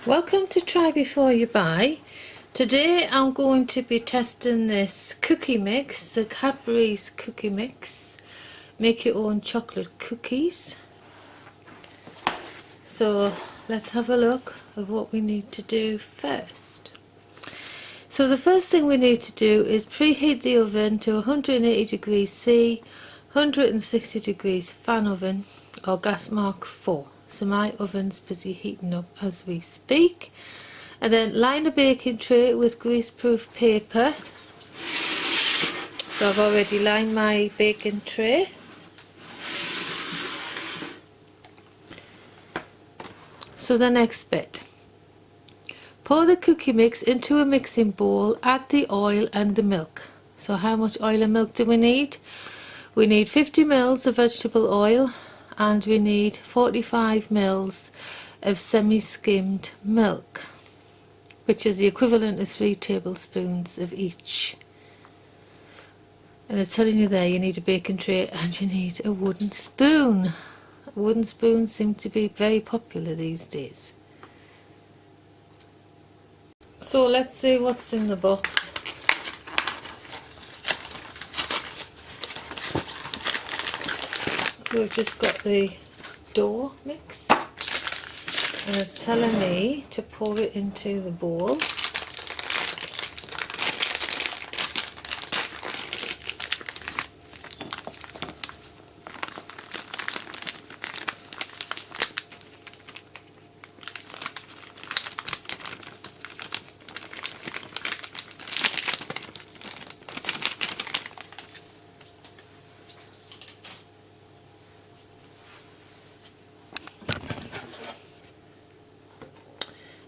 Welcome to Try Before You Buy. Today I'm going to be testing this cookie mix, the Cadbury's cookie mix. Make your own chocolate cookies. So let's have a look at what we need to do first. So the first thing we need to do is preheat the oven to 180 degrees C, 160 degrees fan oven or gas mark 4. So my oven's busy heating up as we speak. And then line a baking tray with grease-proof paper. So I've already lined my baking tray. So the next bit. Pour the cookie mix into a mixing bowl, add the oil and the milk. So how much oil and milk do we need? We need 50 ml of vegetable oil and we need 45 ml of semi-skimmed milk, which is the equivalent of 3 tablespoons of each. And it's telling you there you need a baking tray and you need a wooden spoon. Wooden spoons seem to be very popular these days. So let's see what's in the box. So we've just got the dough mix and it's telling me to pour it into the bowl.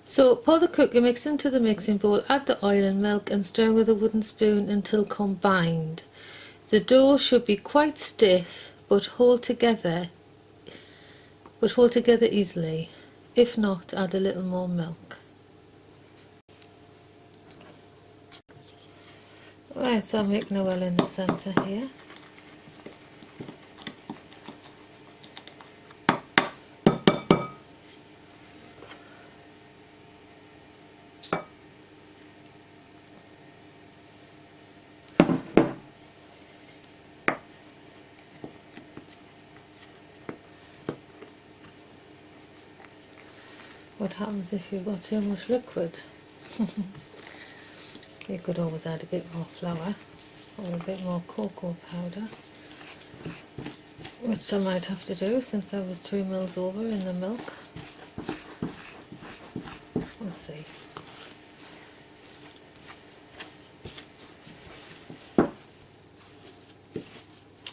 So pour the cookie mix into the mixing bowl, add the oil and milk and stir with a wooden spoon until combined. The dough should be quite stiff but hold together easily. If not, add a little more milk. Right, so I'm making a well in the centre here. What happens if you've got too much liquid? You could always add a bit more flour or a bit more cocoa powder, which I might have to do since I was 2 ml over in the milk. We'll see.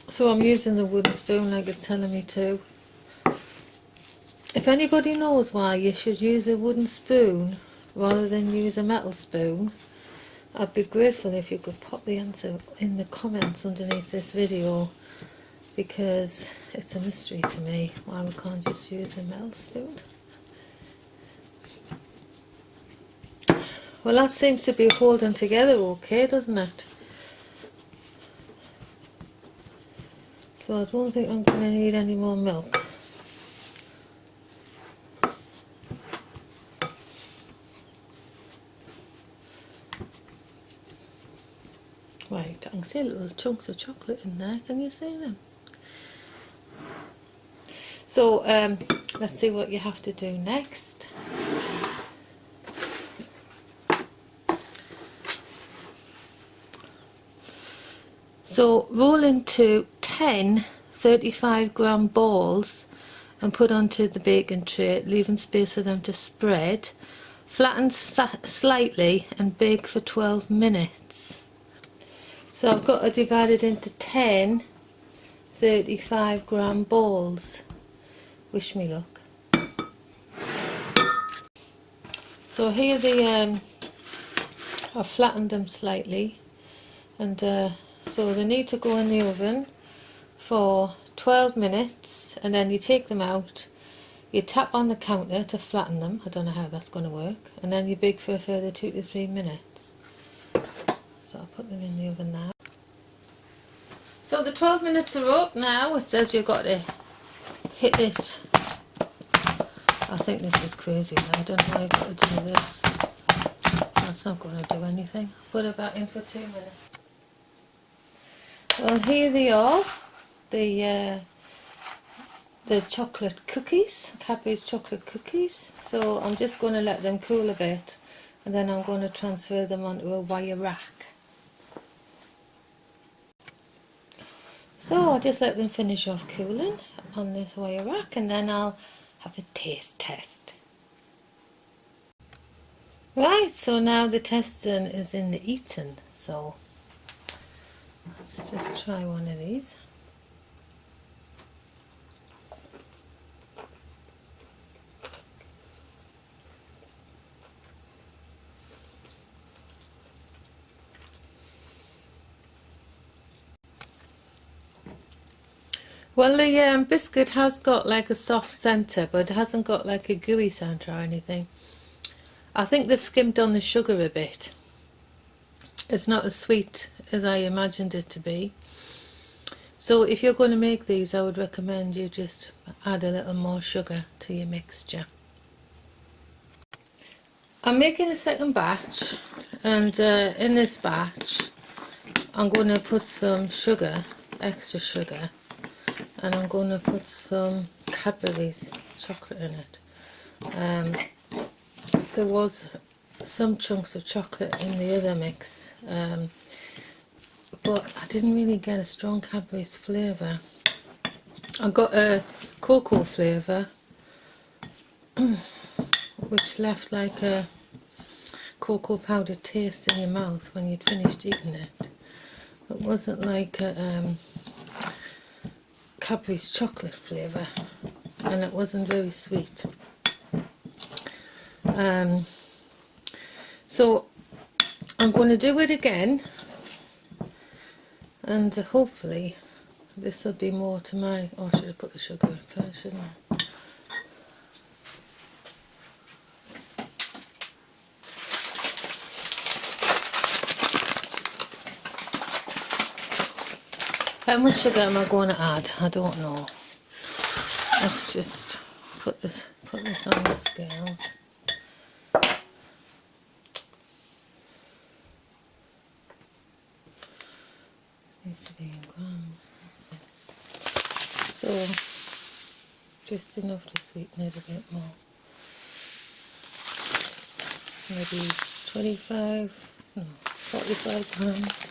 So I'm using the wooden spoon like it's telling me to. If anybody knows why you should use a wooden spoon rather than use a metal spoon, I'd be grateful if you could pop the answer in the comments underneath this video, because it's a mystery to me why we can't just use a metal spoon. Well, that seems to be holding together okay, doesn't it? So I don't think I'm going to need any more milk. Right, I can see little chunks of chocolate in there, can you see them? So let's see what you have to do next. So roll into 10 35-gram balls and put onto the baking tray, leaving space for them to spread. Flatten slightly and bake for 12 minutes. So I've got to divide it into 10 35-gram balls. Wish me luck. So here I've flattened them slightly, and so they need to go in the oven for 12 minutes, and then you take them out, you tap on the counter to flatten them. I don't know how that's going to work, and then you bake for a further 2 to 3 minutes. So I'll put them in the oven now. So the 12 minutes are up now. It says you've got to hit it I think this is crazy. I don't know why I've got to do this. That's not going to do anything. Put it back in for 2 minutes. Well, here they are. The chocolate cookies, Cadbury's chocolate cookies. So I'm just going to let them cool a bit, and then I'm going to transfer them onto a wire rack. So I'll just let them finish off cooling on this wire rack, and then I'll have a taste test. Right, so now the testing is in the eating, so let's just try one of these. Well, the biscuit has got like a soft centre, but it hasn't got like a gooey centre or anything. I think they've skimmed on the sugar a bit. It's not as sweet as I imagined it to be. So if you're going to make these, I would recommend you just add a little more sugar to your mixture. I'm making a second batch, and in this batch I'm going to put some sugar, extra sugar, and I'm going to put some Cadbury's chocolate in it. There was some chunks of chocolate in the other mix, but I didn't really get a strong Cadbury's flavour. I got a cocoa flavour which left like a cocoa powder taste in your mouth when you'd finished eating it. It wasn't like a Cadbury's chocolate flavour, and it wasn't very sweet. So I'm going to do it again, and hopefully this will be more to my... Oh, I should have put the sugar in first, shouldn't I? How much sugar am I going to add? I don't know. Let's just put this on the scales. Needs to be in grams. That's it. So just enough to sweeten it a bit more. Maybe it's 45 grams.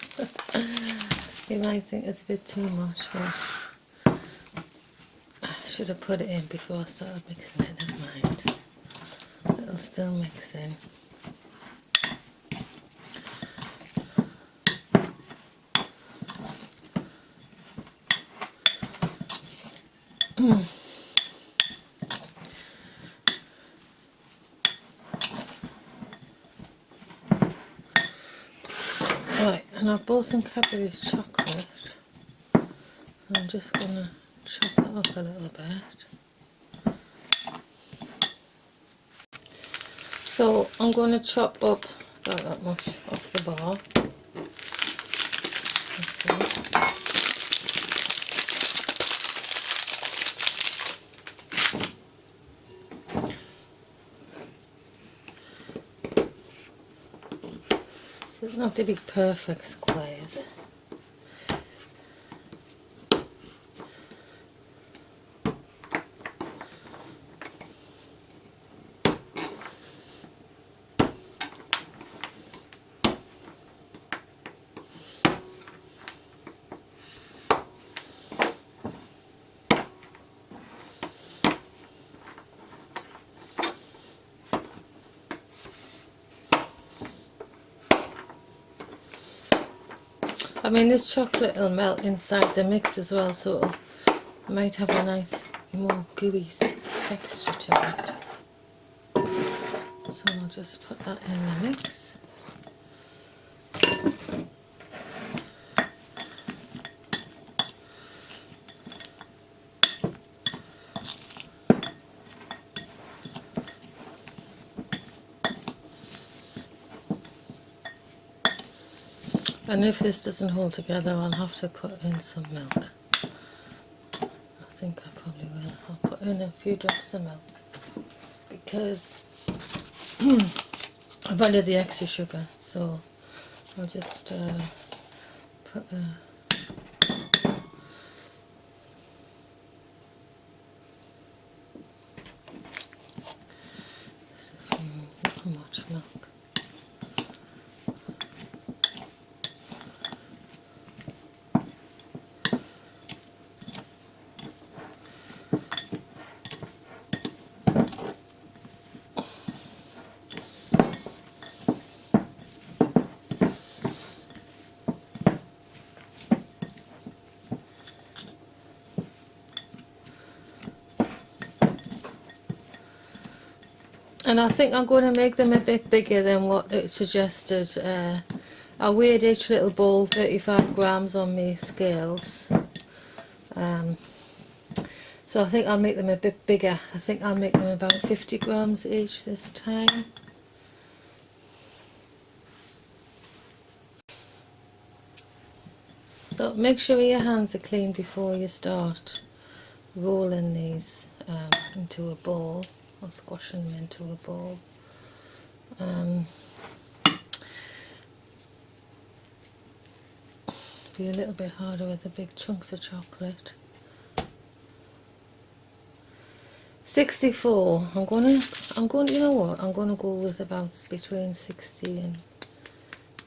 You might think it's a bit too much, but I should have put it in before I started mixing it. Never mind. It'll still mix in. Right, and I've bought some Cadbury's chocolate. I'm just going to chop it up a little bit. So I'm going to chop up about that much off the bar. It doesn't have to be perfect squares. I mean, this chocolate will melt inside the mix as well, so it might have a nice, more gooey texture to it. So I'll just put that in the mix. And if this doesn't hold together, I'll have to put in some milk. I think I probably will. I'll put in a few drops of milk. because I've added the extra sugar, so I'll just put a too much milk. And I think I'm going to make them a bit bigger than what it suggested. I weighed each little bowl 35 grams on my scales. So I think I'll make them a bit bigger. I think I'll make them about 50 grams each this time. So make sure your hands are clean before you start rolling these into a bowl, or squashing them into a bowl. Be a little bit harder with the big chunks of chocolate. 64. I'm going, you know what? I'm going to go with about between 60 and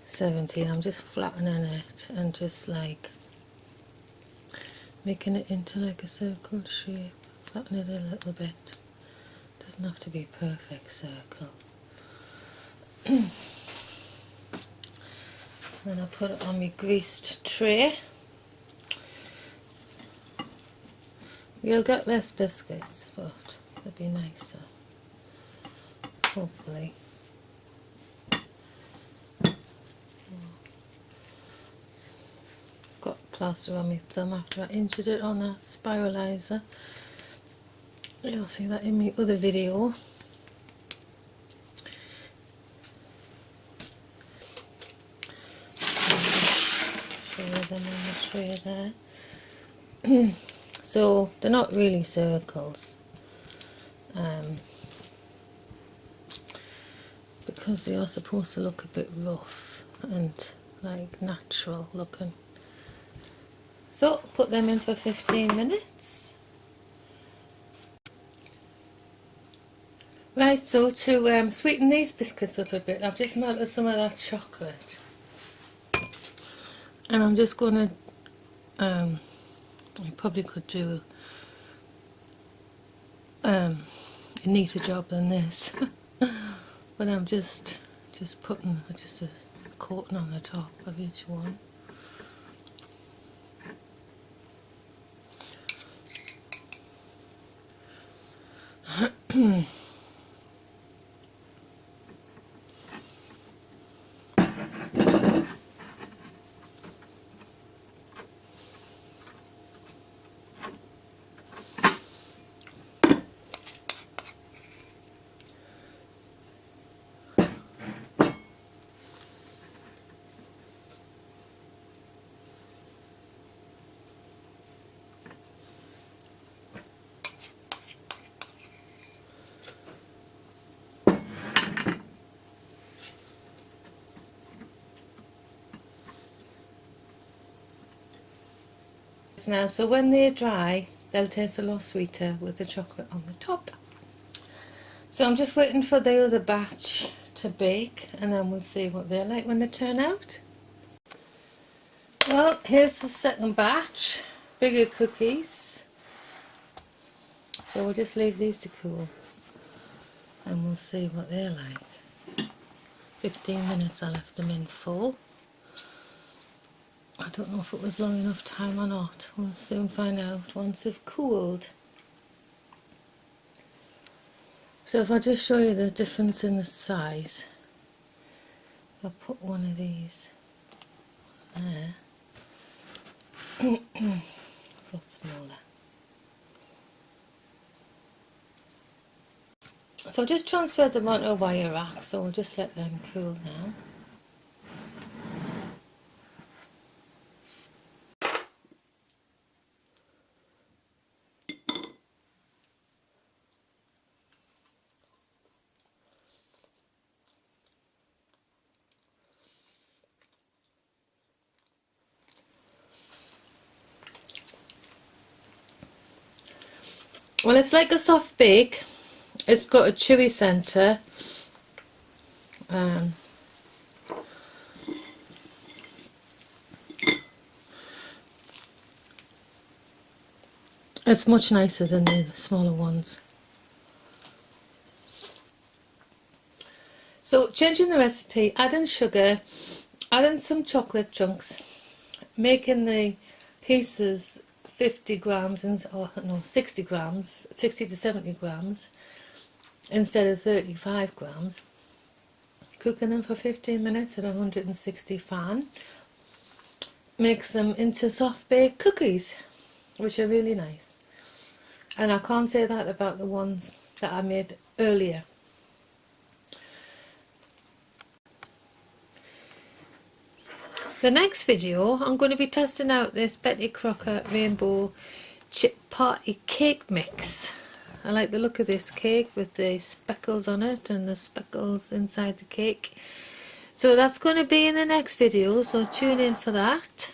70. I'm just flattening it and just like making it into like a circle shape. Flatten it a little bit. Doesn't have to be a perfect circle. Then I put it on my greased tray. You'll get less biscuits, but it'll be nicer, hopefully. So, got plaster on my thumb after I injured it on that spiralizer. You'll see that in my other video. Show them on the tray there. So they're not really circles, because they are supposed to look a bit rough and like natural looking. So put them in for 15 minutes. Right, so to sweeten these biscuits up a bit, I've just melted some of that chocolate, and I'm just going to, I probably could do a neater job than this, but I'm just putting just a coating on the top of each one. Now, so when they're dry, they'll taste a lot sweeter with the chocolate on the top. So I'm just waiting for the other batch to bake, and then we'll see what they're like when they turn out. Well, here's the second batch, bigger cookies. So we'll just leave these to cool, and we'll see what they're like. 15 minutes I left them in for. I don't know if it was long enough time or not. We'll soon find out once they've cooled. So if I just show you the difference in the size, I'll put one of these there. It's a lot smaller. So I've just transferred them onto a wire rack, so we'll just let them cool now. Well, it's like a soft bake. It's got a chewy centre. It's much nicer than the smaller ones. So changing the recipe, adding sugar, adding some chocolate chunks, making the pieces 50 grams, or no, 60 grams, 60 to 70 grams instead of 35 grams. Cooking them for 15 minutes at 160 fan makes them into soft baked cookies, which are really nice. And I can't say that about the ones that I made earlier. The next video, I'm going to be testing out this Betty Crocker Rainbow Chip Party Cake Mix. I like the look of this cake with the speckles on it and the speckles inside the cake. So that's going to be in the next video, so tune in for that.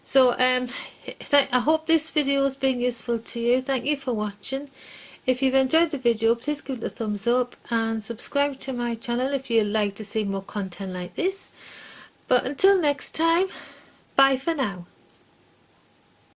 So I hope this video has been useful to you. Thank you for watching. If you've enjoyed the video, please give it a thumbs up and subscribe to my channel if you'd like to see more content like this. But until next time, bye for now.